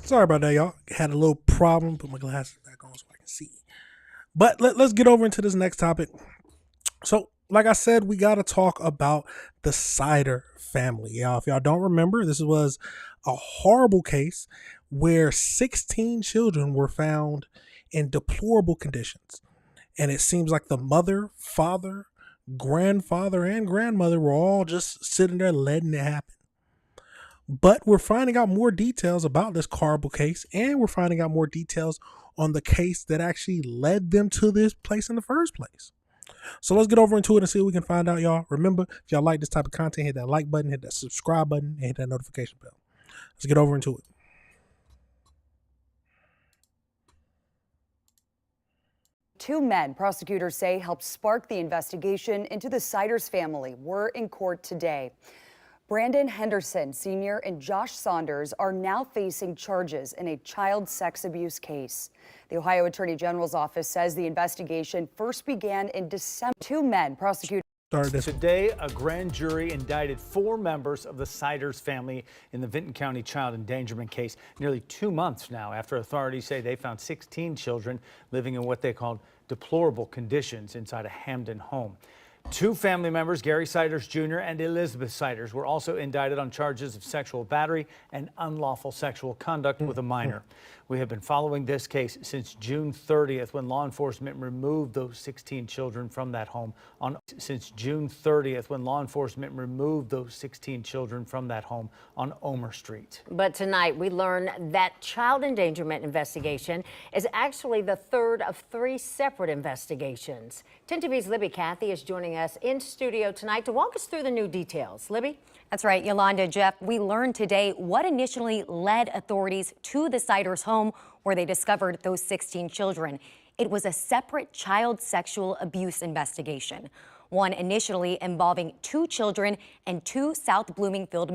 Sorry about that, y'all. Had a little problem. Put my glasses back on so I can see. But let's get over into this next topic. So, like I said, we got to talk about the Sider family. Y'all, if y'all don't remember, this was a horrible case where 16 children were found in deplorable conditions. And it seems like the mother, father, grandfather, and grandmother were all just sitting there letting it happen. But we're finding out more details about this horrible case, and we're finding out more details on the case that actually led them to this place in the first place. So let's get over into it and see what we can find out, y'all. Remember, if y'all like this type of content, hit that like button, hit that subscribe button, and hit that notification bell. Let's get over into it. Two men, prosecutors say, helped spark the investigation into the Siders family were in court today. Brandon Henderson Sr. and Josh Saunders are now facing charges in a child sex abuse case. The Ohio Attorney General's office says the investigation first began in December. Two men, prosecutors. Today, a grand jury indicted 4 members of the Siders family in the Vinton County child endangerment case, nearly 2 months now after authorities say they found 16 children living in what they called deplorable conditions inside a Hamden home. 2 family members, Gary Siders Jr. and Elizabeth Siders, were also indicted on charges of sexual battery and unlawful sexual conduct with a minor. We have been following this case since June 30th, when law enforcement removed those 16 children from that home on Omer Street. But tonight we learn that child endangerment investigation is actually the third of 3 separate investigations. 10 TV's Libby Cathy is joining us in studio tonight to walk us through the new details. Libby? That's right, Yolanda. Jeff, we learned today what initially led authorities to the Siders home where they discovered those 16 children. It was a separate child sexual abuse investigation, one initially involving 2 children and 2 South Bloomingville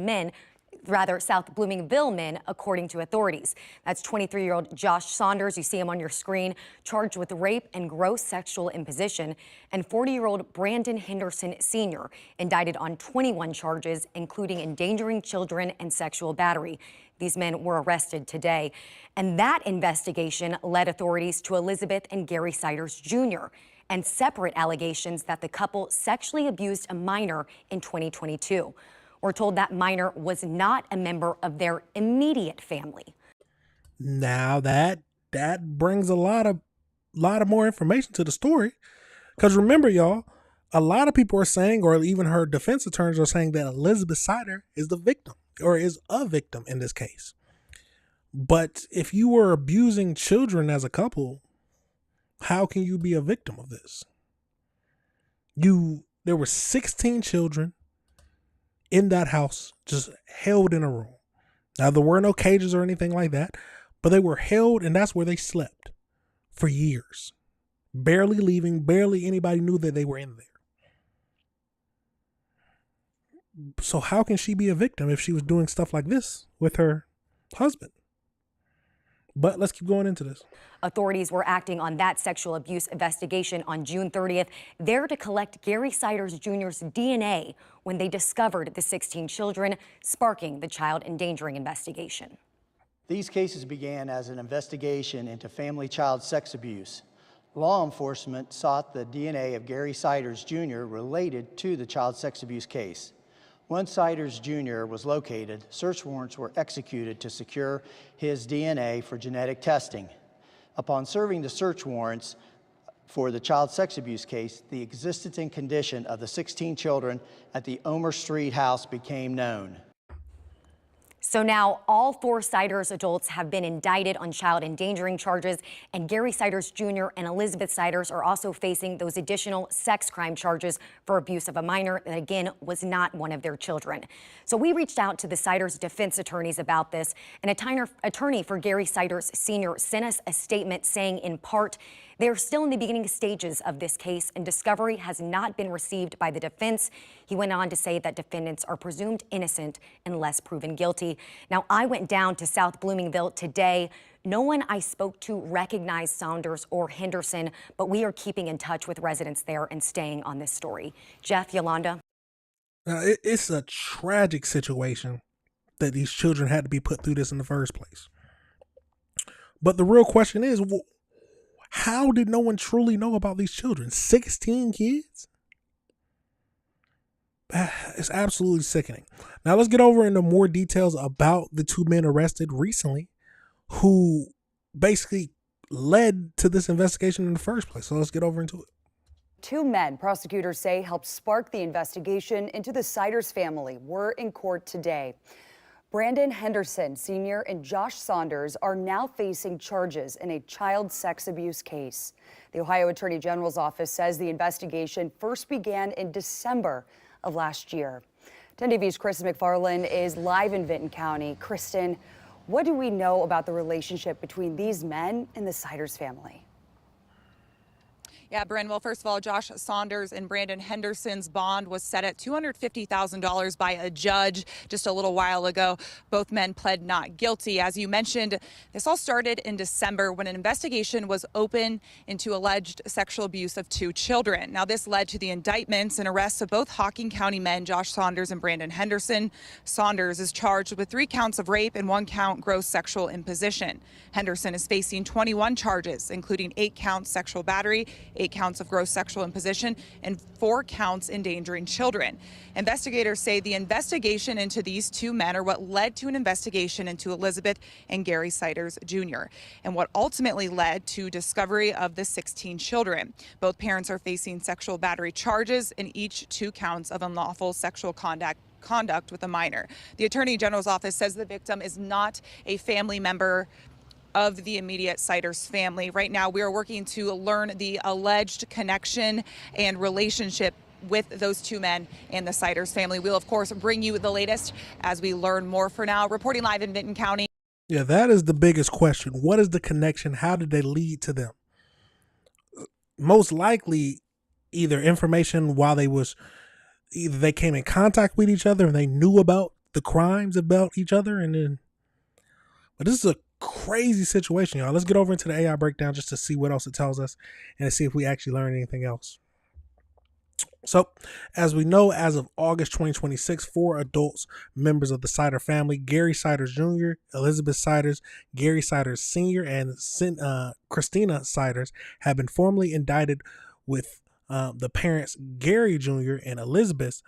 men, according to authorities. That's 23-year-old Josh Saunders, you see him on your screen, charged with rape and gross sexual imposition, and 40-year-old Brandon Henderson Sr., indicted on 21 charges, including endangering children and sexual battery. These men were arrested today. And that investigation led authorities to Elizabeth and Gary Siders Jr., and separate allegations that the couple sexually abused a minor in 2022. We're told that minor was not a member of their immediate family. Now that brings a lot of more information to the story. Because remember, y'all, a lot of people are saying, or even her defense attorneys are saying, that Elizabeth Sider is the victim, or is a victim in this case. But if you were abusing children as a couple, how can you be a victim of this? There were 16 children in that house, just held in a room. Now, there were no cages or anything like that, but they were held, and that's where they slept for years. Barely leaving, barely anybody knew that they were in there. So how can she be a victim if she was doing stuff like this with her husband? But let's keep going into this. Authorities were acting on that sexual abuse investigation on June 30th, there to collect Gary Siders Jr.'s DNA when they discovered the 16 children, sparking the child endangering investigation. These cases began as an investigation into family child sex abuse. Law enforcement sought the DNA of Gary Siders Jr. related to the child sex abuse case. Once Siders Jr. was located, search warrants were executed to secure his DNA for genetic testing. Upon serving the search warrants for the child sex abuse case, the existence and condition of the 16 children at the Omer Street house became known. So now all 4 Siders adults have been indicted on child endangering charges, and Gary Siders Jr. and Elizabeth Siders are also facing those additional sex crime charges for abuse of a minor that, again, was not one of their children. So we reached out to the Siders defense attorneys about this, and attorney for Gary Siders Sr. sent us a statement saying, in part, they're still in the beginning stages of this case, and discovery has not been received by the defense. He went on to say that defendants are presumed innocent unless proven guilty. Now, I went down to South Bloomingville today. No one I spoke to recognized Saunders or Henderson, but we are keeping in touch with residents there and staying on this story. Jeff, Yolanda? Now, it's a tragic situation that these children had to be put through this in the first place. But the real question is, how did no one truly know about these children? 16 kids? It's absolutely sickening. Now let's get over into more details about the two men arrested recently who basically led to this investigation in the first place. So let's get over into it. Two men, prosecutors say, helped spark the investigation into the Siders family were in court today. Brandon Henderson Sr. and Josh Saunders are now facing charges in a child sex abuse case. The Ohio Attorney General's office says the investigation first began in December of last year. 10 TV's Kristen McFarland is live in Vinton County. Kristen, what do we know about the relationship between these men and the Siders family? Yeah, Bryn, well, first of all, Josh Saunders and Brandon Henderson's bond was set at $250,000 by a judge just a little while ago. Both men pled not guilty. As you mentioned, this all started in December when an investigation was open into alleged sexual abuse of two children. Now, this led to the indictments and arrests of both Hocking County men, Josh Saunders and Brandon Henderson. Saunders is charged with 3 counts of rape and 1 count gross sexual imposition. Henderson is facing 21 charges, including 8 counts sexual battery, 8 counts of gross sexual imposition, and 4 counts endangering children. Investigators say the investigation into these two men are what led to an investigation into Elizabeth and Gary Siders Jr. and what ultimately led to discovery of the 16 children. Both parents are facing sexual battery charges and each 2 counts of unlawful sexual conduct with a minor. The Attorney General's office says the victim is not a family member of the immediate Siders family. Right now, we are working to learn the alleged connection and relationship with those two men and the Siders family. We'll, of course, bring you the latest as we learn more. For now, reporting live in Vinton County. Yeah, that is the biggest question. What is the connection? How did they lead to them? Most likely, either information while either they came in contact with each other and they knew about the crimes about each other, but this is a crazy situation, y'all. Let's get over into the AI breakdown just to see what else it tells us and to see if we actually learn anything else. So, as we know, as of August 2026, 4 adults, members of the Sider family, Gary Siders Jr., Elizabeth Siders, Gary Siders Sr., and Christina Siders, have been formally indicted with the parents, Gary Jr. and Elizabeth,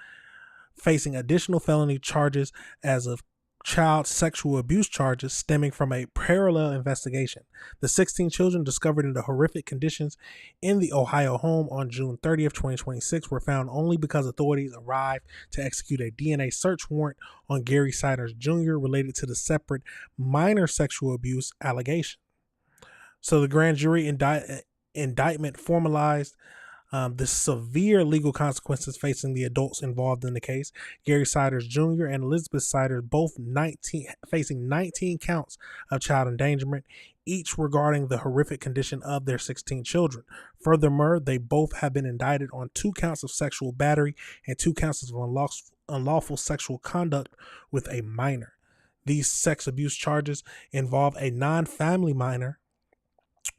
facing additional felony charges as of child sexual abuse charges stemming from a parallel investigation. The 16 children discovered in the horrific conditions in the Ohio home on June 30th, 2026 were found only because authorities arrived to execute a DNA search warrant on Gary Siders Jr. related to the separate minor sexual abuse allegation. So the grand jury indictment formalized the severe legal consequences facing the adults involved in the case. Gary Siders Jr. and Elizabeth Siders both facing 19 counts of child endangerment, each regarding the horrific condition of their 16 children. Furthermore, they both have been indicted on 2 counts of sexual battery and 2 counts of unlawful sexual conduct with a minor. These sex abuse charges involve a non-family minor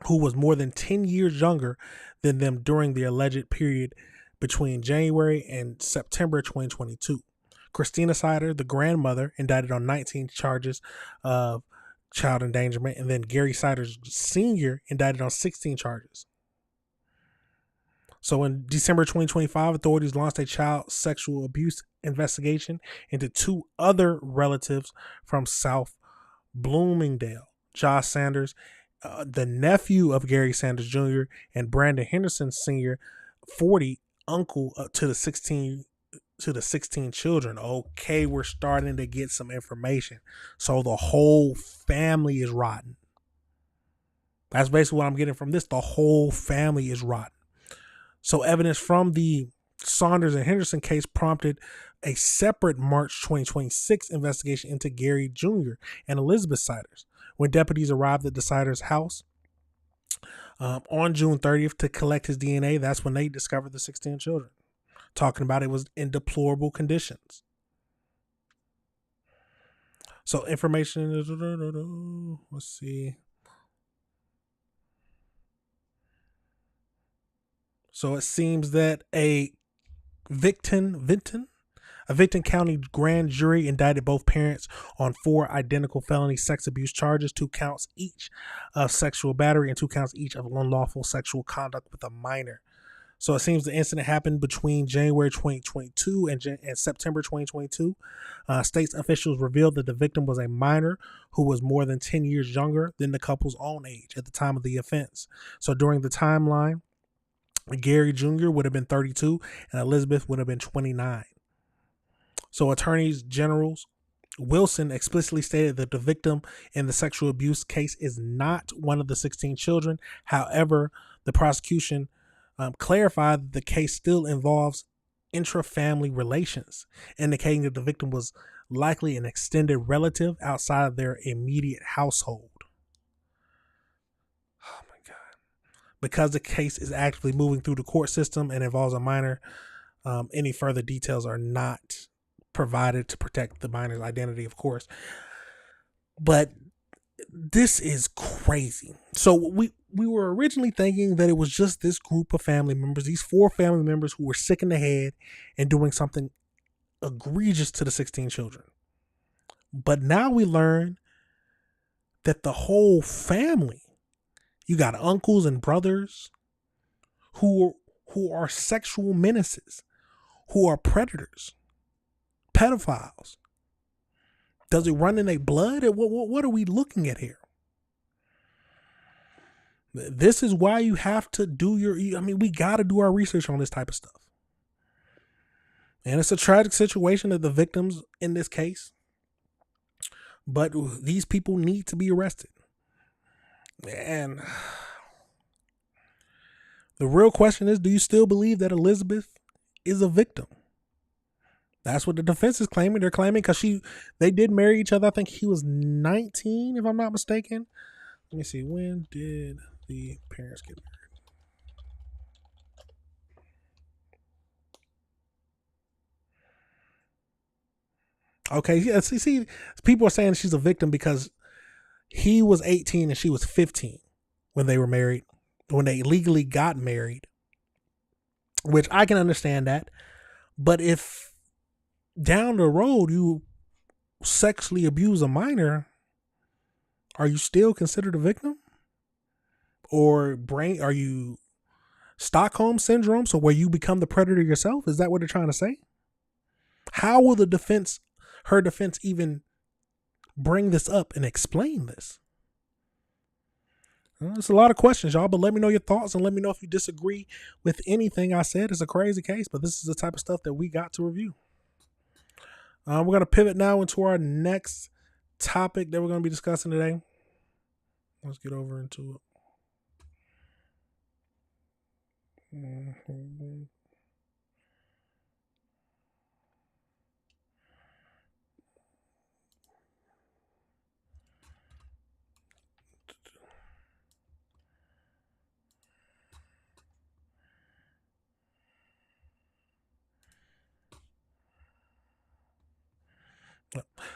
who was more than 10 years younger than them during the alleged period between January and September 2022. Christina Sider, the grandmother, indicted on 19 charges of child endangerment, and then Gary Siders Sr. indicted on 16 charges. So in December 2025, authorities launched a child sexual abuse investigation into 2 other relatives from South Bloomingdale, Josh Sanders, the nephew of Gary Sanders Jr., and Brandon Henderson Sr., 40, uncle to the 16 children. Okay, we're starting to get some information. So the whole family is rotten. That's basically what I'm getting from this. The whole family is rotten. So evidence from the Saunders and Henderson case prompted a separate March 2026 investigation into Gary Jr. and Elizabeth Siders. When deputies arrived at the Siders' house on June 30th to collect his DNA, that's when they discovered the 16 children. Talking about it was in deplorable conditions. So information is, let's see. So it seems that a Vinton, A Vinton County grand jury indicted both parents on 4 identical felony sex abuse charges, 2 counts each of sexual battery and 2 counts each of unlawful sexual conduct with a minor. So it seems the incident happened between January 2022 and September 2022. State officials revealed that the victim was a minor who was more than 10 years younger than the couple's own age at the time of the offense. So during the timeline, Gary Jr. would have been 32 and Elizabeth would have been 29. So attorneys generals Wilson explicitly stated that the victim in the sexual abuse case is not one of the 16 children. However, the prosecution clarified that the case still involves intra-family relations, indicating that the victim was likely an extended relative outside of their immediate household. Oh my God. Because the case is actively moving through the court system and involves a minor, any further details are not provided to protect the minor's identity, of course. But this is crazy. So we were originally thinking that it was just this group of family members, these 4 family members who were sick in the head and doing something egregious to the 16 children. But now we learn that the whole family, you got uncles and brothers who are sexual menaces, who are predators, pedophiles. Does it run in their blood? What are we looking at here? This is why you have to do we got to do our research on this type of stuff. And it's a tragic situation that the victims in this case, but these people need to be arrested. And the real question is, do you still believe that Elizabeth is a victim? That's what the defense is claiming. They're claiming because they did marry each other. I think he was 19, if I'm not mistaken. Let me see. When did the parents get married? Okay, yeah, see, people are saying she's a victim because he was 18 and she was 15 when they were married, when they legally got married, which I can understand that. But if down the road you sexually abuse a minor, are you still considered a victim? Or are you Stockholm syndrome, so where you become the predator yourself? Is that what they're trying to say? How will her defense even bring this up and explain this? There's a lot of questions, y'all, but let me know your thoughts and let me know if you disagree with anything I said. It's a crazy case, but this is the type of stuff that we got to review. We're going to pivot now into our next topic that we're going to be discussing today. Let's get over into it.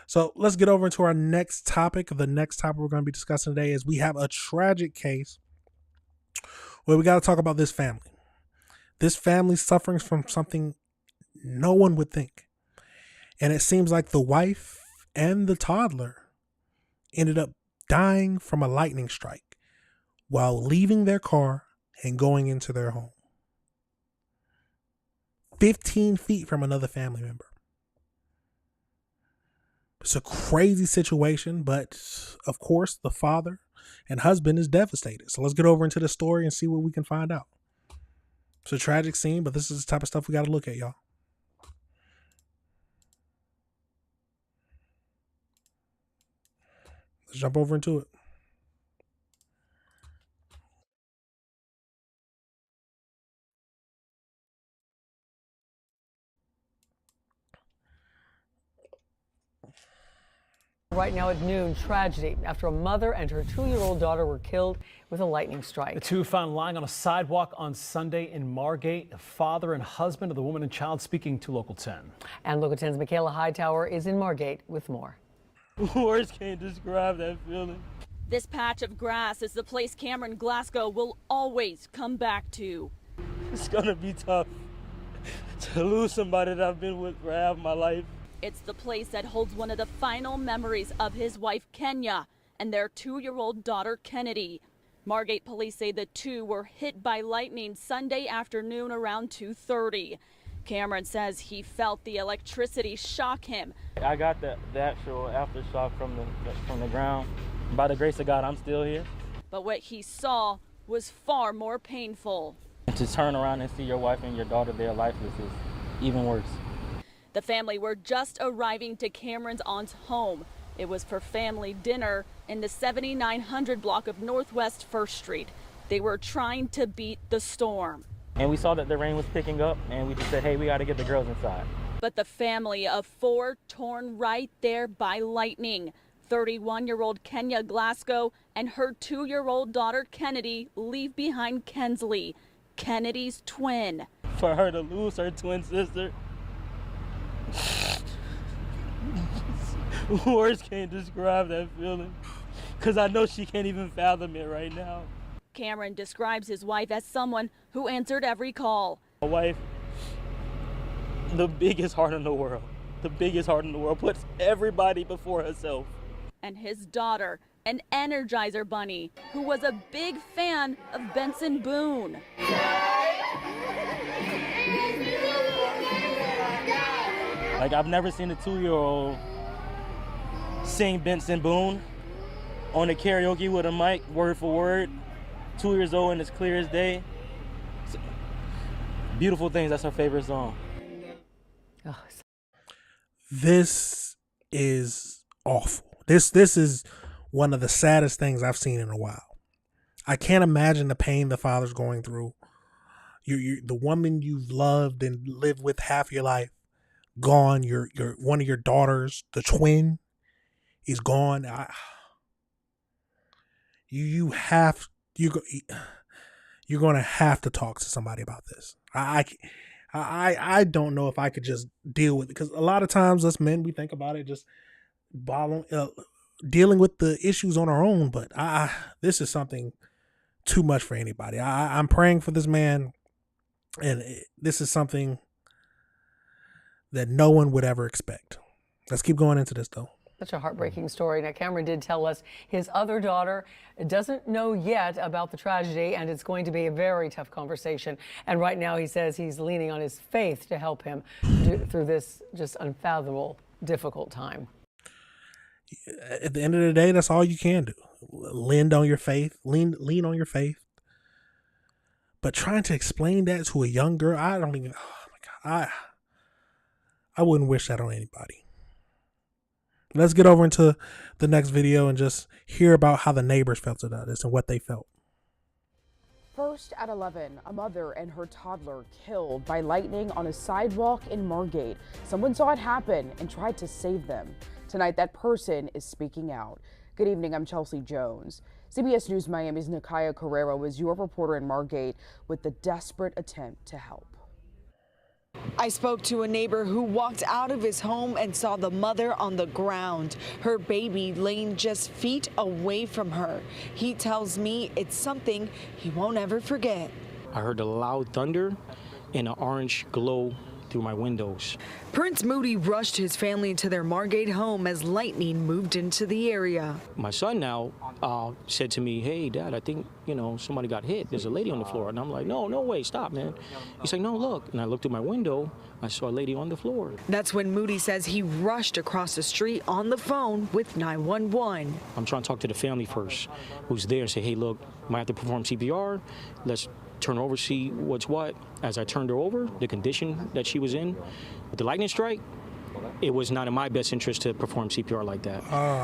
So let's get over into our next topic. The next topic we're going to be discussing today is we have a tragic case where we got to talk about this family. This family suffering from something no one would think. And it seems like the wife and the toddler ended up dying from a lightning strike while leaving their car and going into their home. 15 feet from another family member. It's a crazy situation, but of course, the father and husband is devastated. So let's get over into the story and see what we can find out. It's a tragic scene, but this is the type of stuff we got to look at, y'all. Let's jump over into it. Right now at noon, tragedy after a mother and her 2-year-old daughter were killed with a lightning strike. The two found lying on a sidewalk on Sunday in Margate. The father and husband of the woman and child speaking to Local 10. And Local 10's Michaela Hightower is in Margate with more. Words can't describe that feeling. This patch of grass is the place Cameron Glasgow will always come back to. It's gonna be tough. to lose somebody that I've been with for half my life. It's the place that holds one of the final memories of his wife, Kenya, and their 2-year-old daughter, Kennedy. Margate police say the two were hit by lightning Sunday afternoon around 2:30. Cameron says he felt the electricity shock him. I got the actual aftershock from the ground. By the grace of God, I'm still here. But what he saw was far more painful. To turn around and see your wife and your daughter there lifeless is even worse. The family were just arriving to Cameron's aunt's home. It was for family dinner in the 7900 block of Northwest 1st Street. They were trying to beat the storm. And we saw that the rain was picking up, and we just said, hey, we got to get the girls inside. But the family of 4 torn right there by lightning. 31-year-old Kenya Glasgow and her 2-year-old daughter Kennedy leave behind Kensley, Kennedy's twin. For her to lose her twin sister, words can't describe that feeling, because I know she can't even fathom it right now. Cameron describes his wife as someone who answered every call. My wife, the biggest heart in the world, puts everybody before herself. And his daughter, an Energizer bunny, who was a big fan of Benson Boone. Like, I've never seen a 2-year-old sing Benson Boone on a karaoke with a mic, word for word. 2 years old and as clear as day. Beautiful Things, that's her favorite song. This is awful. This is one of the saddest things I've seen in a while. I can't imagine the pain the father's going through. You the woman you've loved and lived with half your life, gone. Your one of your daughters, the twin, is gone. You're going to have to talk to somebody about this. I don't know if I could just deal with it, because a lot of times us men, we think about it just dealing with the issues on our own, but this is something too much for anybody. I'm praying for this man, and this is something that no one would ever expect. Let's keep going into this, though. Such a heartbreaking story. Now, Cameron did tell us his other daughter doesn't know yet about the tragedy, and it's going to be a very tough conversation. And right now he says he's leaning on his faith to help him through this just unfathomable, difficult time. At the end of the day, that's all you can do. Lean on your faith. Lean on your faith. But trying to explain that to a young girl, I don't even. Oh my God, I wouldn't wish that on anybody. Let's get over into the next video and just hear about how the neighbors felt about this and what they felt. First at 11, a mother and her toddler killed by lightning on a sidewalk in Margate. Someone saw it happen and tried to save them. Tonight, that person is speaking out. Good evening, I'm Chelsea Jones. CBS News Miami's Nakaya Carrero was your reporter in Margate with the desperate attempt to help. I spoke to a neighbor who walked out of his home and saw the mother on the ground, her baby laying just feet away from her. He tells me it's something he won't ever forget. I heard a loud thunder and an orange glow through my windows. Prince Moody rushed his family to their Margate home as lightning moved into the area. My son now said to me, hey, Dad, I think, somebody got hit. There's a lady on the floor. And I'm like, no way, stop, man. He's like, no, look. And I looked through my window. I saw a lady on the floor. That's when Moody says he rushed across the street on the phone with 911. I'm trying to talk to the family first, who's there, and say, hey, look, might have to perform CPR. Let's turn her over, see what's what. As I turned her over, the condition that she was in, with the lightning strike, it was not in my best interest to perform CPR like that.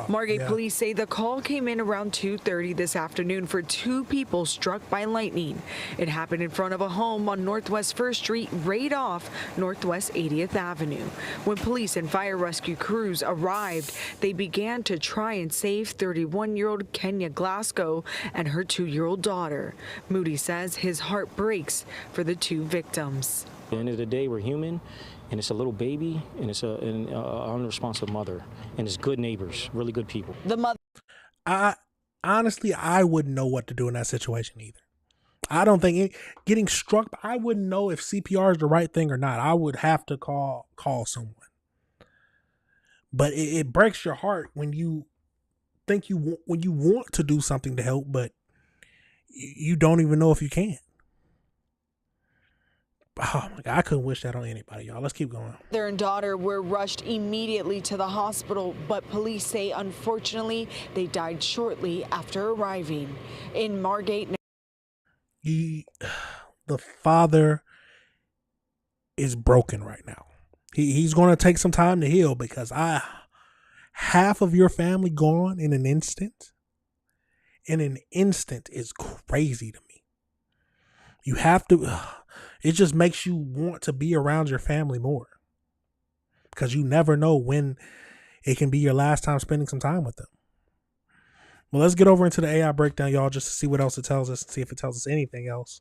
Margate police say the call came in around 2:30 this afternoon for 2 people struck by lightning. It happened in front of a home on Northwest 1st Street, right off Northwest 80th Avenue. When police and fire rescue crews arrived, they began to try and save 31-year-old Kenya Glasgow and her 2-year-old daughter. Moody says his heart breaks for the 2 victims. At the end of the day, we're human. And it's a little baby, and it's an unresponsive mother, and it's good neighbors, really good people. The mother. Honestly, I wouldn't know what to do in that situation either. I don't think getting struck, I wouldn't know if CPR is the right thing or not. I would have to call someone. But it breaks your heart when you think when you want to do something to help, but you don't even know if you can. Oh my God, I couldn't wish that on anybody, y'all. Let's keep going. Mother and daughter were rushed immediately to the hospital, but police say unfortunately they died shortly after arriving. In Margate, The father is broken right now. He's going to take some time to heal, because half of your family gone in an instant. In an instant is crazy to me. You have to, it just makes you want to be around your family more, because you never know when it can be your last time spending some time with them. Well, let's get over into the AI breakdown, y'all, just to see what else it tells us and see if it tells us anything else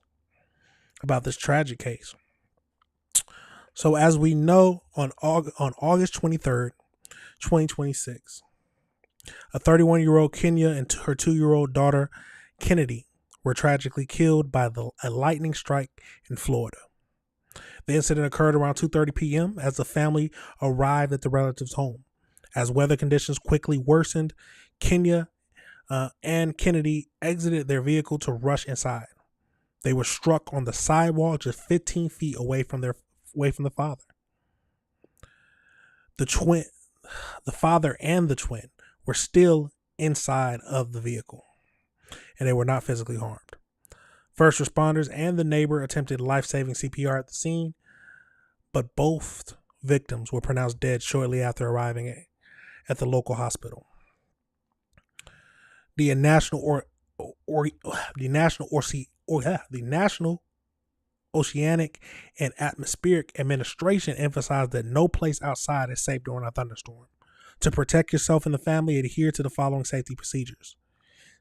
about this tragic case. So as we know, on August 23rd, 2026, a 31-year-old Kenya and her 2-year-old daughter, Kennedy, were tragically killed by a lightning strike in Florida. The incident occurred around 2:30 p.m. as the family arrived at the relative's home. As weather conditions quickly worsened, Kenya and Kennedy exited their vehicle to rush inside. They were struck on the sidewalk just 15 feet away from the father. The father and the twin were still inside of the vehicle, and they were not physically harmed. First responders and the neighbor attempted life-saving CPR at the scene, but both victims were pronounced dead shortly after arriving at the local hospital. The National Oceanic and Atmospheric Administration emphasized that no place outside is safe during a thunderstorm. To protect yourself and the family, adhere to the following safety procedures.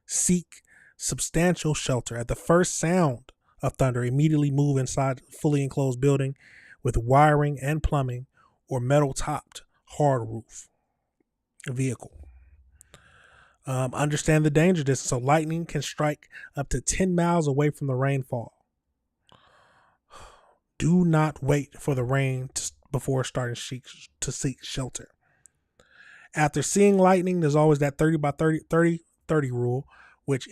Seek substantial shelter. At the first sound of thunder, immediately move inside a fully enclosed building with wiring and plumbing or metal-topped hard roof vehicle. Understand the danger distance. So lightning can strike up to 10 miles away from the rainfall. Do not wait for the rain before starting to seek shelter. After seeing lightning, there's always that 30 by 30 rule, which,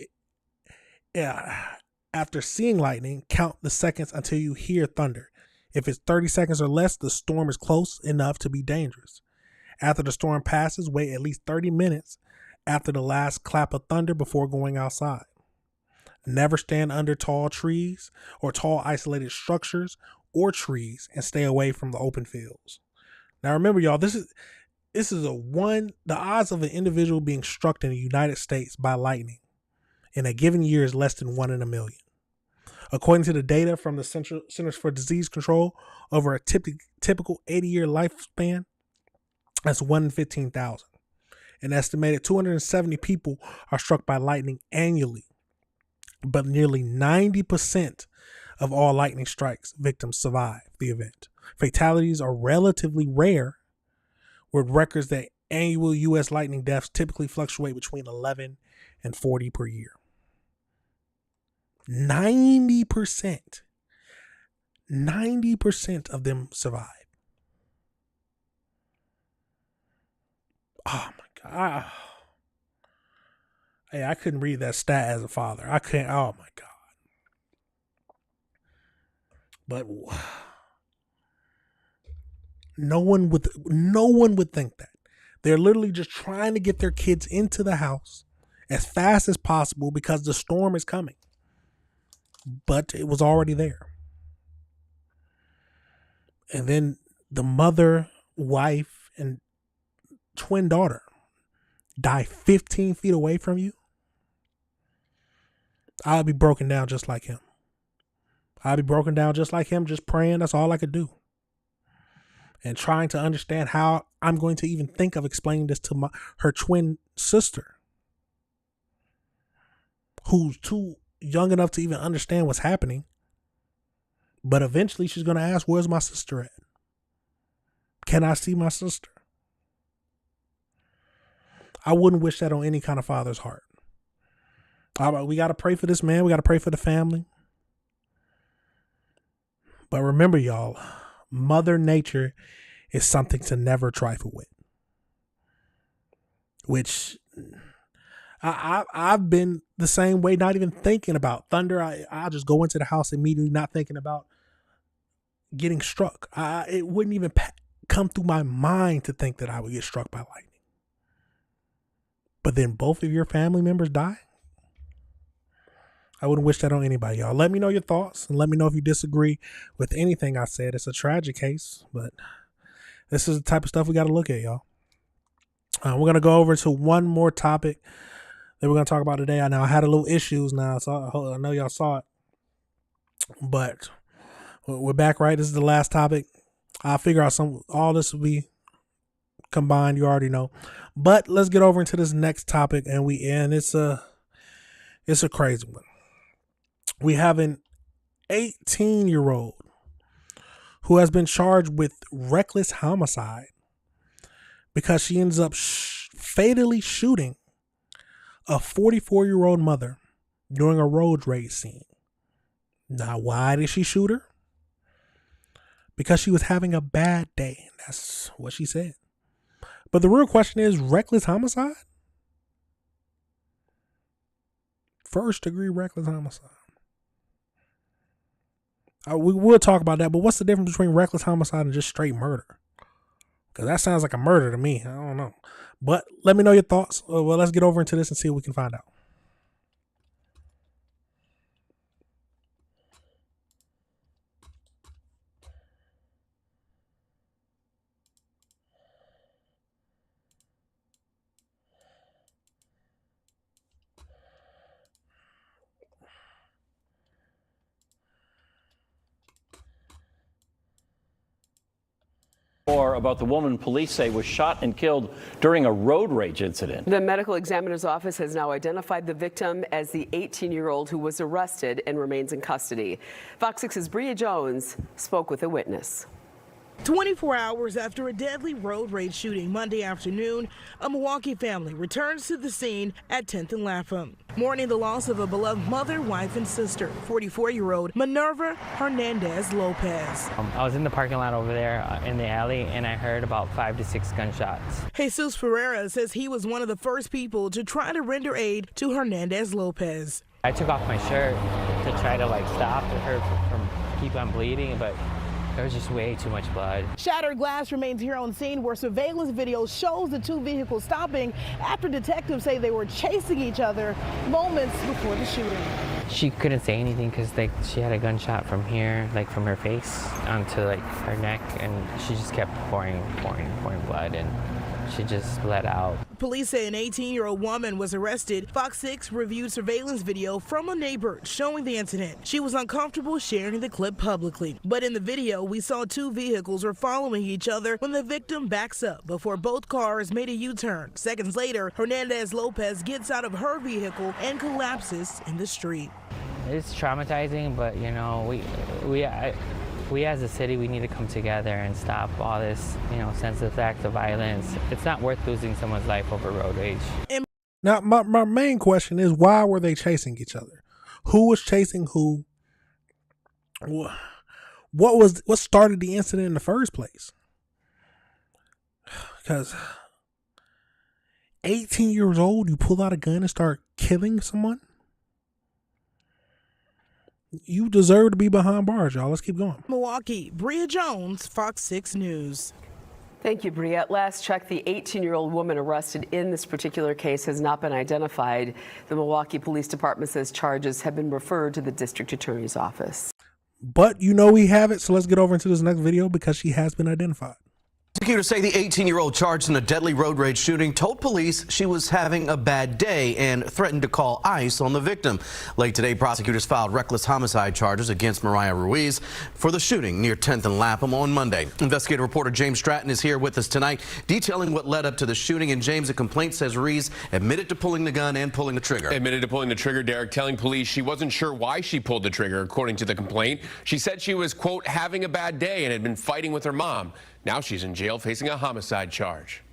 after seeing lightning, count the seconds until you hear thunder. If it's 30 seconds or less, the storm is close enough to be dangerous. After the storm passes, wait at least 30 minutes after the last clap of thunder before going outside. Never stand under tall trees or tall isolated structures or trees, and stay away from the open fields. Now remember, y'all, this is the odds of an individual being struck in the United States by lightning in a given year is less than 1 in a million. According to the data from the Centers for Disease Control, over a typical 80-year lifespan, that's 1 in 15,000. An estimated 270 people are struck by lightning annually, but nearly 90% of all lightning strikes victims survive the event. Fatalities are relatively rare, with records that annual U.S. lightning deaths typically fluctuate between 11 and 40 per year. 90% of them survive. Oh my God. Hey, I couldn't read that stat as a father. I can't. Oh my God. But no one would think that. They're literally just trying to get their kids into the house as fast as possible because the storm is coming. But it was already there. And then the mother, wife, and twin daughter die 15 feet away from you. I'll be broken down just like him. Just praying. That's all I could do. And trying to understand how I'm going to even think of explaining this to her twin sister, who's too young enough to even understand what's happening. But eventually she's going to ask, where's my sister at? Can I see my sister? I wouldn't wish that on any kind of father's heart. We got to pray for this man. We got to pray for the family. But remember, y'all, Mother Nature is something to never trifle with. Which I've been the same way, not even thinking about thunder. I'll just go into the house immediately, not thinking about getting struck. It wouldn't even come through my mind to think that I would get struck by lightning. But then both of your family members die? I wouldn't wish that on anybody, y'all. Let me know your thoughts and let me know if you disagree with anything I said. It's a tragic case, but this is the type of stuff we got to look at, y'all. We're going to go over to one more topic that we're going to talk about today. I had a little issues now, so I know y'all saw it. But we're back, right? This is the last topic. I'll figure out all this will be combined, you already know. But let's get over into this next topic, and it's a crazy one. We have an 18-year-old who has been charged with reckless homicide because she ends up fatally shooting a 44-year-old mother during a road rage scene. Now, why did she shoot her? Because she was having a bad day. That's what she said. But the real question is, reckless homicide? First-degree reckless homicide. We will talk about that, but what's the difference between reckless homicide and just straight murder? Because that sounds like a murder to me. I don't know. But let me know your thoughts. Well, let's get over into this and see what we can find out. More about the woman police say was shot and killed during a road rage incident. The medical examiner's office has now identified the victim as the 18-year-old who was arrested and remains in custody. Fox 6's Bria Jones spoke with a witness. 24 hours after a deadly road rage shooting Monday afternoon, a Milwaukee family returns to the scene at 10th and Lapham, mourning the loss of a beloved mother, wife, and sister, 44-year-old Minerva Hernandez Lopez. I was in the parking lot over there in the alley, and I heard about 5 to 6 gunshots. Jesus Ferreira says he was one of the first people to try to render aid to Hernandez Lopez. I took off my shirt to try to stop her from keep on bleeding, but there was just way too much blood. Shattered glass remains here on scene where surveillance video shows the two vehicles stopping after detectives say they were chasing each other moments before the shooting. She couldn't say anything because she had a gunshot from here, from her face onto her neck, and she just kept pouring blood, and she just let out. Police say an 18-year-old woman was arrested. Fox 6 reviewed surveillance video from a neighbor showing the incident. She was uncomfortable sharing the clip publicly. But in the video, we saw two vehicles were following each other when the victim backs up before both cars made a U-turn. Seconds later, Hernandez Lopez gets out of her vehicle and collapses in the street. It's traumatizing, but we as a city, we need to come together and stop all this, senseless acts of violence. It's not worth losing someone's life over road rage. Now, my main question is, why were they chasing each other? Who was chasing who? What started the incident in the first place? Because 18 years old, you pull out a gun and start killing someone? You deserve to be behind bars, y'all. Let's keep going. Milwaukee, Bria Jones, Fox 6 News. Thank you, Bria. At last check, the 18-year-old woman arrested in this particular case has not been identified. The Milwaukee Police Department says charges have been referred to the district attorney's office. But we have it, so let's get over into this next video because she has been identified. Prosecutors say the 18-year-old charged in a deadly road rage shooting told police she was having a bad day and threatened to call ICE on the victim. Late today, prosecutors filed reckless homicide charges against Mariah Ruiz for the shooting near 10th and Lapham on Monday. Investigative reporter James Stratton is here with us tonight, detailing what led up to the shooting. And James, a complaint says Ruiz admitted to pulling the gun and pulling the trigger. Admitted to pulling the trigger, Derek, telling police she wasn't sure why she pulled the trigger, according to the complaint. She said she was, quote, having a bad day and had been fighting with her mom. Now she's in jail facing a homicide charge.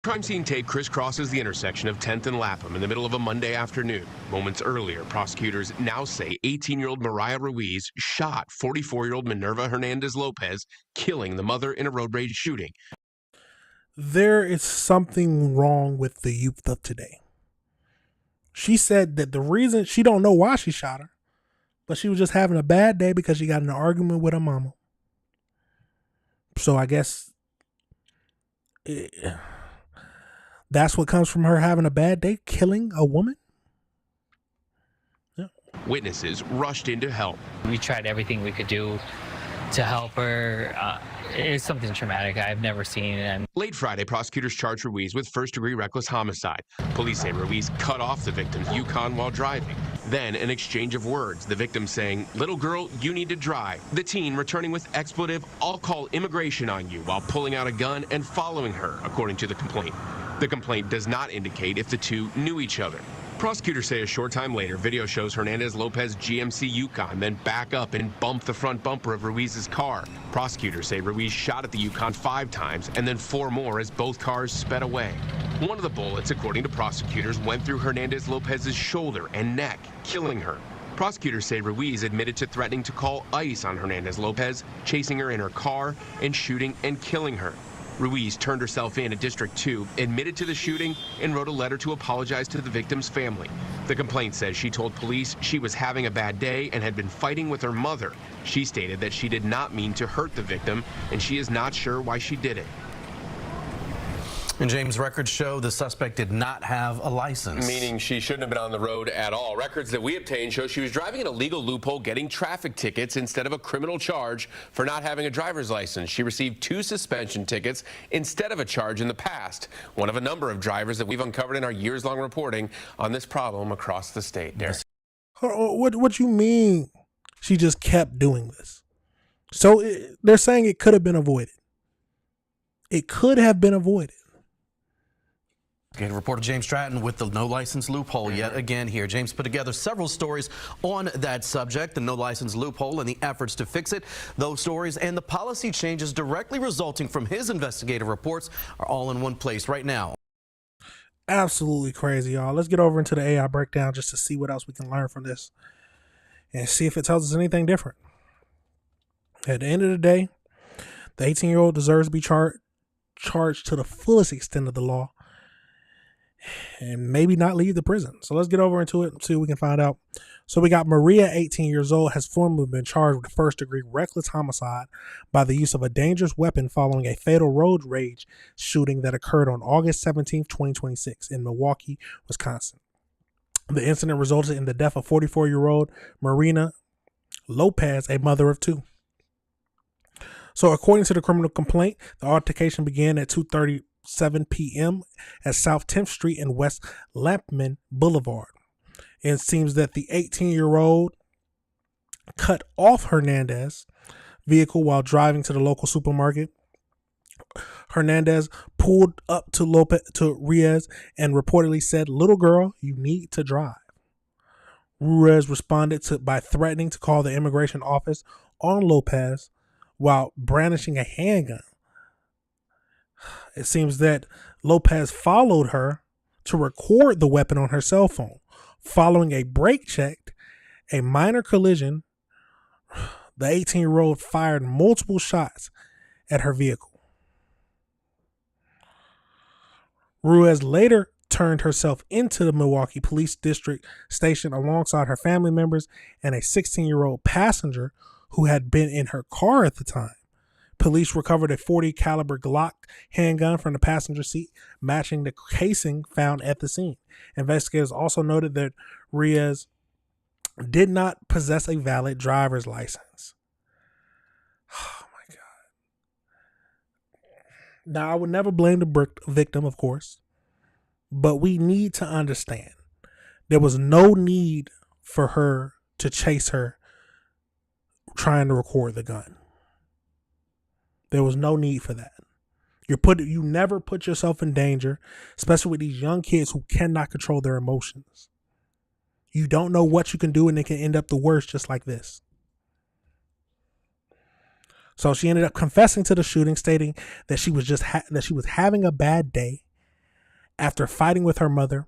Crime scene tape crisscrosses the intersection of 10th and Lapham in the middle of a Monday afternoon. Moments earlier, prosecutors now say 18-year-old Mariah Ruiz shot 44-year-old Minerva Hernandez-Lopez, killing the mother in a road rage shooting. There is something wrong with the youth of today. She said that the reason, she don't know why she shot her, but she was just having a bad day because she got in an argument with her mama. So I guess that's what comes from her having a bad day, killing a woman. Yeah. Witnesses rushed in to help. We tried everything we could do to help her. It's something traumatic I've never seen. And Late Friday, prosecutors charged Ruiz with first-degree reckless homicide. Police say Ruiz cut off the victim's Yukon while driving. Then an exchange of words, the victim saying, "Little girl, you need to drive." The teen returning with expletive, "I'll call immigration on you," while pulling out a gun and following her, according to the complaint. The complaint does not indicate if the two knew each other. Prosecutors say a short time later, video shows Hernandez-Lopez GMC Yukon then back up and bump the front bumper of Ruiz's car. Prosecutors say Ruiz shot at the Yukon 5 times and then 4 more as both cars sped away. One of the bullets, according to prosecutors, went through Hernandez-Lopez's shoulder and neck, killing her. Prosecutors say Ruiz admitted to threatening to call ICE on Hernandez-Lopez, chasing her in her car, and shooting and killing her. Ruiz turned herself in at District 2, admitted to the shooting, and wrote a letter to apologize to the victim's family. The complaint says she told police she was having a bad day and had been fighting with her mother. She stated that she did not mean to hurt the victim, and she is not sure why she did it. And James, records show the suspect did not have a license. Meaning she shouldn't have been on the road at all. Records that we obtained show she was driving an illegal loophole, getting traffic tickets instead of a criminal charge for not having a driver's license. She received 2 suspension tickets instead of a charge in the past. One of a number of drivers that we've uncovered in our years-long reporting on this problem across the state. Derek. What you mean she just kept doing this? So they're saying it could have been avoided. It could have been avoided. Okay, reporter James Stratton with the no license loophole yet again here. James put together several stories on that subject, the no license loophole and the efforts to fix it. Those stories and the policy changes directly resulting from his investigative reports are all in one place right now. Absolutely crazy, y'all. Let's get over into the AI breakdown just to see what else we can learn from this and see if it tells us anything different. At the end of the day, the 18-year-old deserves to be charged to the fullest extent of the law and maybe not leave the prison. So let's get over into it and see what we can find out. So we got Maria, 18 years old, has formerly been charged with first-degree reckless homicide by the use of a dangerous weapon following a fatal road rage shooting that occurred on August 17, 2026 in Milwaukee, Wisconsin. The incident resulted in the death of 44-year-old Marina Lopez, a mother of 2. So according to the criminal complaint, the altercation began at 2:37 p.m. at South 10th Street and West Lampman Boulevard. It seems that the 18-year-old cut off Hernandez's vehicle while driving to the local supermarket. Hernandez pulled up to Ruiz and reportedly said, "Little girl, you need to drive." Ruiz responded by threatening to call the immigration office on Lopez while brandishing a handgun. It seems that Lopez followed her to record the weapon on her cell phone. Following a brake check, a minor collision, the 18-year-old fired multiple shots at her vehicle. Ruiz later turned herself into the Milwaukee Police District Station alongside her family members and a 16-year-old passenger who had been in her car at the time. Police recovered a .40 caliber Glock handgun from the passenger seat, matching the casing found at the scene. Investigators also noted that Ruiz did not possess a valid driver's license. Oh my God. Now, I would never blame the victim, of course, but we need to understand there was no need for her to chase her trying to record the gun. There was no need for that. You never put yourself in danger, especially with these young kids who cannot control their emotions. You don't know what you can do, and it can end up the worst, just like this. So she ended up confessing to the shooting, stating that she was having a bad day after fighting with her mother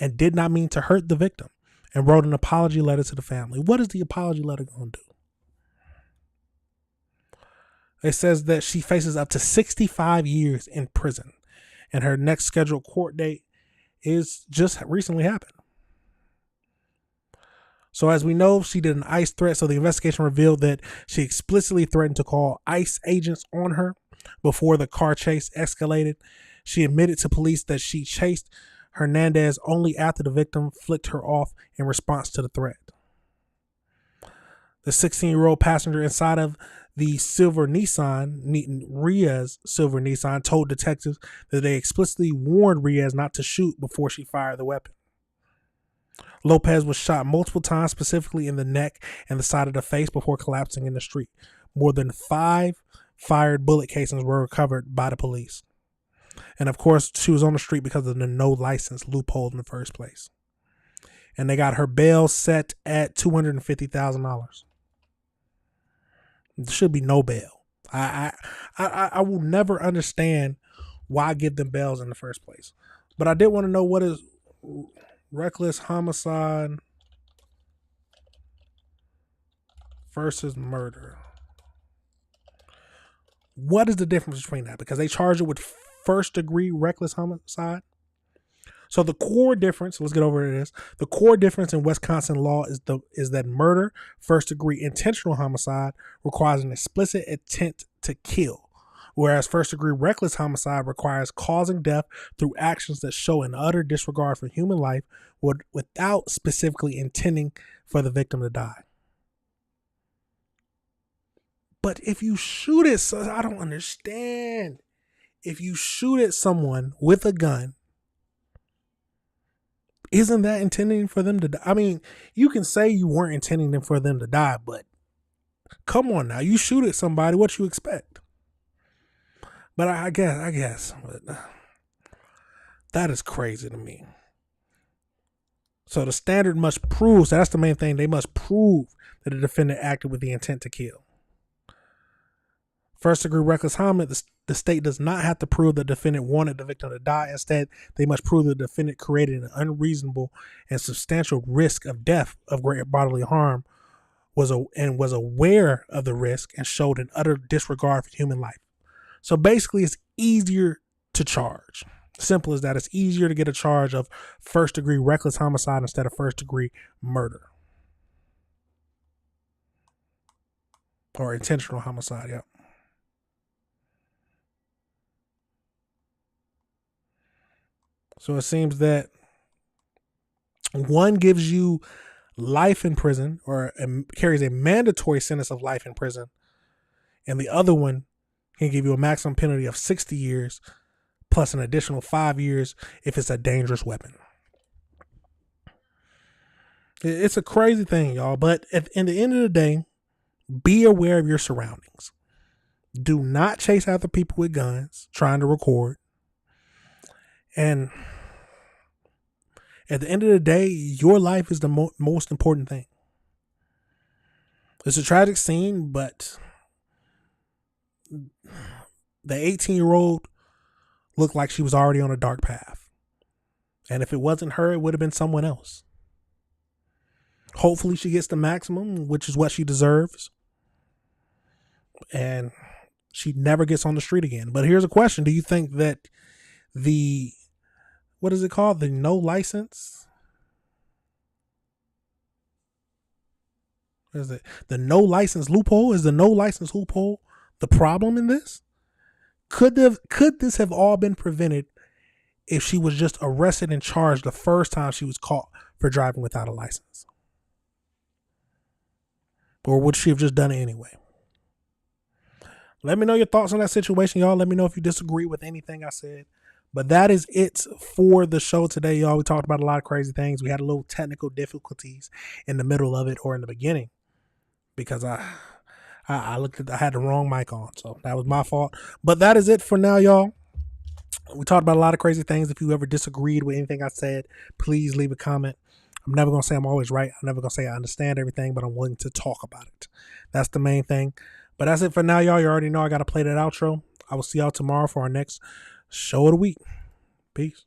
and did not mean to hurt the victim, and wrote an apology letter to the family. What is the apology letter going to do? It says that she faces up to 65 years in prison, and her next scheduled court date is just recently happened. So as we know, she did an ICE threat. So the investigation revealed that she explicitly threatened to call ICE agents on her before the car chase escalated. She admitted to police that she chased Hernandez only after the victim flicked her off in response to the threat. The 16-year-old passenger inside of the silver Nissan, Reyes silver Nissan, told detectives that they explicitly warned Reyes not to shoot before she fired the weapon. Lopez was shot multiple times, specifically in the neck and the side of the face, before collapsing in the street. More than 5 fired bullet casings were recovered by the police. And of course, she was on the street because of the no license loophole in the first place. And they got her bail set at $250,000. There should be no bail. I will never understand why give them bails in the first place. But I did want to know, what is reckless homicide versus murder? What is the difference between that? Because they charge it with first degree reckless homicide. So the core difference, let's get over to this. The core difference in Wisconsin law is that murder, first degree intentional homicide, requires an explicit intent to kill, whereas first degree reckless homicide requires causing death through actions that show an utter disregard for human life without specifically intending for the victim to die. But if you shoot at, I don't understand. If you shoot at someone with a gun, isn't that intending for them to die? I mean, you can say you weren't intending for them to die, but come on now. You shoot at somebody, what you expect? But I guess. But that is crazy to me. So the standard must prove, so that's the main thing, they must prove that the defendant acted with the intent to kill. First degree reckless homicide, the state does not have to prove the defendant wanted the victim to die. Instead, they must prove the defendant created an unreasonable and substantial risk of death of great bodily harm, was aware of the risk and showed an utter disregard for human life. So basically, it's easier to charge. Simple as that. It's easier to get a charge of first degree reckless homicide instead of first degree murder. Or intentional homicide, yeah. So it seems that one gives you life in prison, or carries a mandatory sentence of life in prison, and the other one can give you a maximum penalty of 60 years plus an additional 5 years if it's a dangerous weapon. It's a crazy thing, y'all, but at the end of the day, be aware of your surroundings. Do not chase after people with guns trying to record. And at the end of the day, your life is the most important thing. It's a tragic scene, but the 18-year-old looked like she was already on a dark path. And if it wasn't her, it would have been someone else. Hopefully she gets the maximum, which is what she deserves. And she never gets on the street again. But here's a question. Do you think that what is it called? The no license? What is it? The no license loophole? Is the no license loophole the problem in this? Could this have all been prevented if she was just arrested and charged the first time she was caught for driving without a license? Or would she have just done it anyway? Let me know your thoughts on that situation, y'all. Let me know if you disagree with anything I said. But that is it for the show today, y'all. We talked about a lot of crazy things. We had a little technical difficulties in the middle of it, or in the beginning, because I had the wrong mic on, so that was my fault. But that is it for now, y'all. We talked about a lot of crazy things. If you ever disagreed with anything I said, please leave a comment. I'm never going to say I'm always right. I'm never going to say I understand everything, but I'm willing to talk about it. That's the main thing. But that's it for now, y'all. You already know I got to play that outro. I will see y'all tomorrow for our next show of the week. Peace.